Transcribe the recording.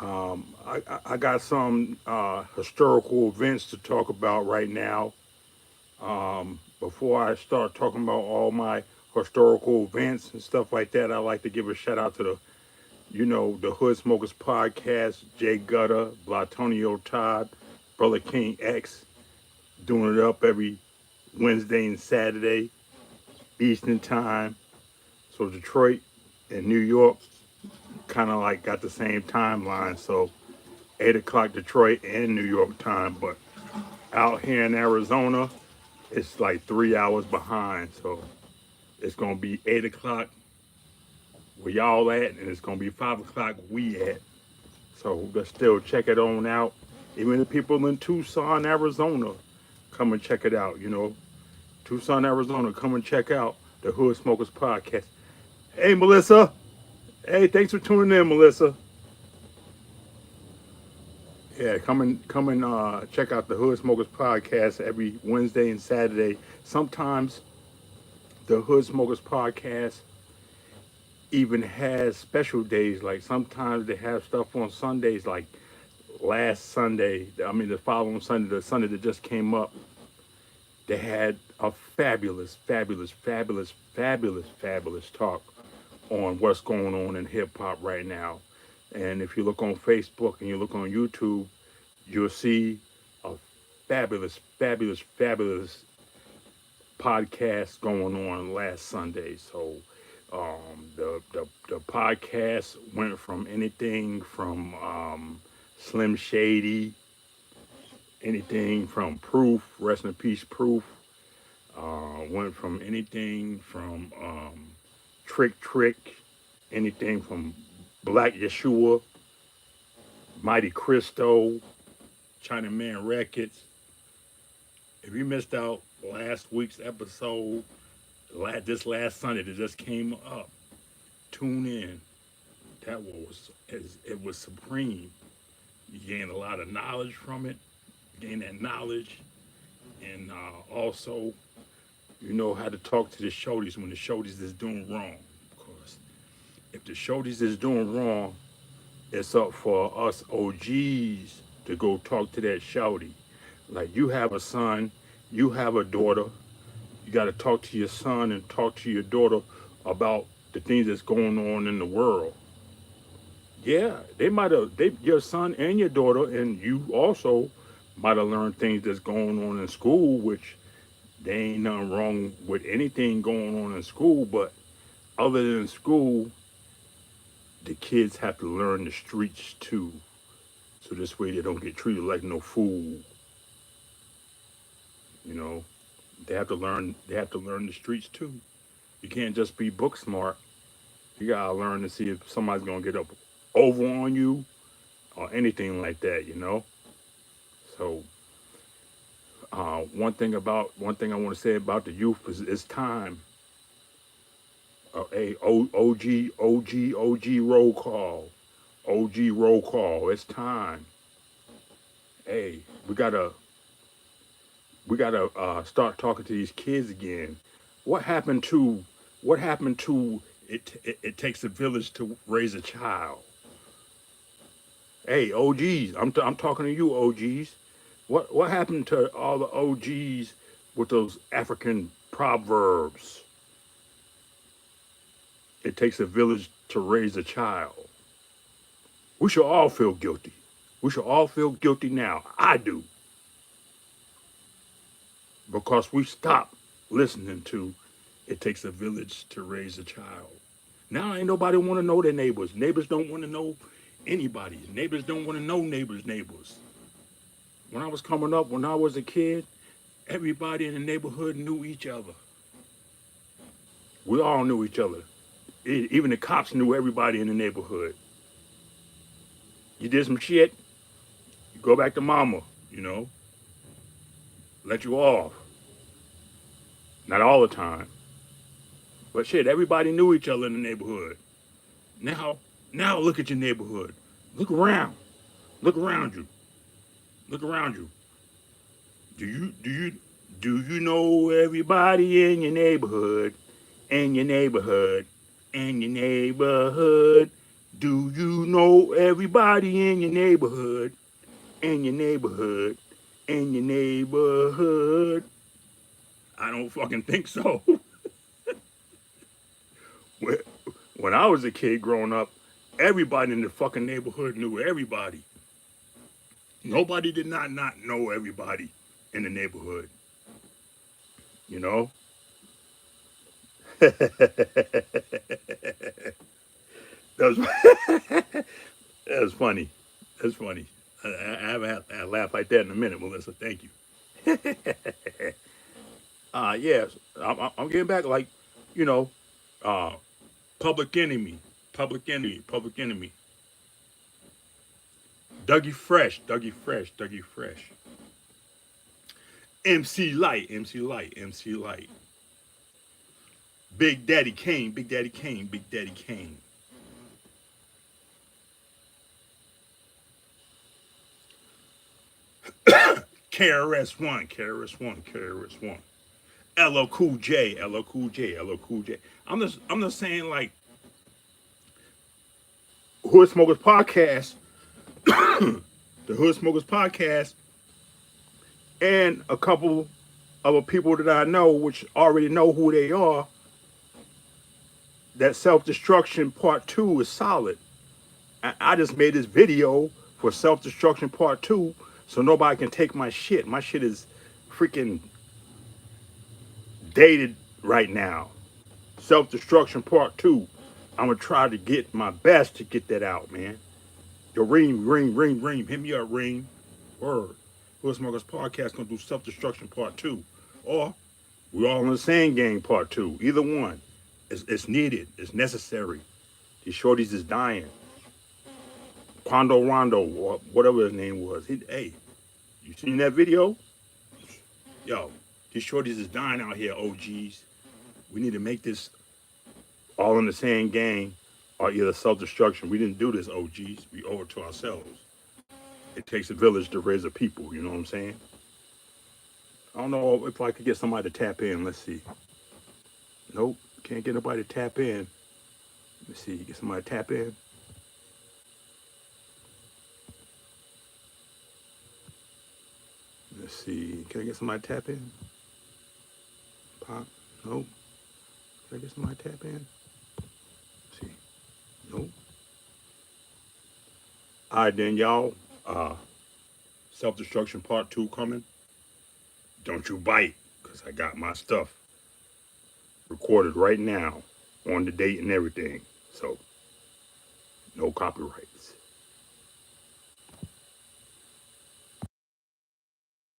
I got some historical events to talk about right now. Before I start talking about all my historical events and stuff like that, I like to give a shout out to the Hood Smokers podcast, Jay Gutter, Blatonio Todd, Brother King X, doing it up every Wednesday and Saturday, Eastern Time. So Detroit and New York kind of like got the same timeline. So 8 o'clock Detroit and New York time, but out here in Arizona, it's like 3 hours behind. So it's gonna be 8 o'clock where y'all at, and it's gonna be 5 o'clock we at. So let's still check it on out. Even the people in Tucson, Arizona, come and check it out. Tucson, Arizona, come and check out the Hood Smokers podcast. Hey, Melissa. Hey, thanks for tuning in, Melissa. Yeah, come and check out the Hood Smokers podcast every Wednesday and Saturday. Sometimes the Hood Smokers podcast even has special days. Like sometimes they have stuff on Sundays, like last Sunday. I mean, the following Sunday, the Sunday that just came up, they had a fabulous, fabulous, fabulous, fabulous, fabulous talk on what's going on in hip hop right now. And if you look on Facebook and you look on YouTube, you'll see a fabulous, fabulous, fabulous podcast going on last Sunday. So the podcast went from anything from Slim Shady, anything from Proof, rest in peace, Proof. Went from anything from Trick Trick, anything from Black Yeshua, Mighty Christo, China Man Records. If you missed out last week's episode, this last Sunday that just came up, tune in. It was supreme. You gain a lot of knowledge from it. Gain that knowledge, and also you know how to talk to the shorties when the shorties is doing wrong. Of course, if the shorties is doing wrong, it's up for us OGs to go talk to that shorty. Like you have a son, you have a daughter. You got to talk to your son and talk to your daughter about the things that's going on in the world. Yeah, your son and your daughter, and you also might have learned things that's going on in school, which there ain't nothing wrong with anything going on in school, but other than school, the kids have to learn the streets too. So this way they don't get treated like no fool. You know, they have to learn the streets too. You can't just be book smart. You gotta learn to see if somebody's gonna get up over on you or anything like that, you know. So one thing I want to say about the youth is it's time. OG roll call, OG roll call. It's time. Hey, we gotta start talking to these kids again. What happened to what happened to it takes a village to raise a child. Hey, OGs, I'm talking to you, OGs. What happened to all the OGs with those African proverbs? It takes a village to raise a child. We should all feel guilty. We should all feel guilty now. I do because we stopped listening to it takes a village to raise a child. Now ain't nobody want to know their neighbors. Neighbors don't want to know anybody. Neighbors don't want to know neighbors. When I was coming up, when I was a kid, everybody in the neighborhood knew each other. We all knew each other. Even the cops knew everybody in the neighborhood. You did some shit, you go back to mama, you know, let you off. Not all the time, but shit, everybody knew each other in the neighborhood. Now, now look at your neighborhood. Look around. Look around you. Look around you. Do you know everybody in your neighborhood? In your neighborhood. In your neighborhood. Do you know everybody in your neighborhood? In your neighborhood? In your neighborhood? I don't fucking think so. When I was a kid growing up, everybody in the fucking neighborhood knew everybody. Nobody did not know everybody in the neighborhood, you know? That was, that's funny. That's funny. I haven't had a laugh like that in a minute, Melissa. Thank you. Yes, I'm getting back like, you know, uh, Public Enemy, Public Enemy, Public Enemy. Dougie Fresh, Dougie Fresh, Dougie Fresh. MC Light, MC Light, MC Light. Big Daddy Kane, Big Daddy Kane, Big Daddy Kane. KRS-One, KRS-One, KRS-One. LL Cool J, LL Cool J, LL Cool J. I'm just saying like Hood Smokers Podcast, the Hood Smokers Podcast, and a couple other people that I know, which already know who they are, that Self Destruction Part 2 is solid. I just made this video for Self Destruction Part 2 so nobody can take my shit. My shit is freaking dated right now. Self Destruction Part 2. I'm going to try to get my best to get that out, man. Yo, ring. Hit me up, ring. Word. Hood Smokers Podcast going to do Self Destruction Part 2. Or we all in the same game Part 2. Either one. It's needed. It's necessary. These shorties is dying. Quando Rondo, or whatever his name was. Hey, you seen that video? Yo, these shorties is dying out here, OGs. We need to make this all in the same game or either self-destruction. We didn't do this, OGs. We owe it to ourselves. It takes a village to raise a people, you know what I'm saying? I don't know if I could get somebody to tap in. Let's see. Nope, can't get nobody to tap in. Let's see, get somebody to tap in. Let's see, can I get somebody to tap in? Pop, nope. Can I get somebody to tap in? Let's see, nope. All right, then, y'all. Self-destruction part 2 coming. Don't you bite, because I got my stuff recorded right now on the date and everything. So, no copyrights.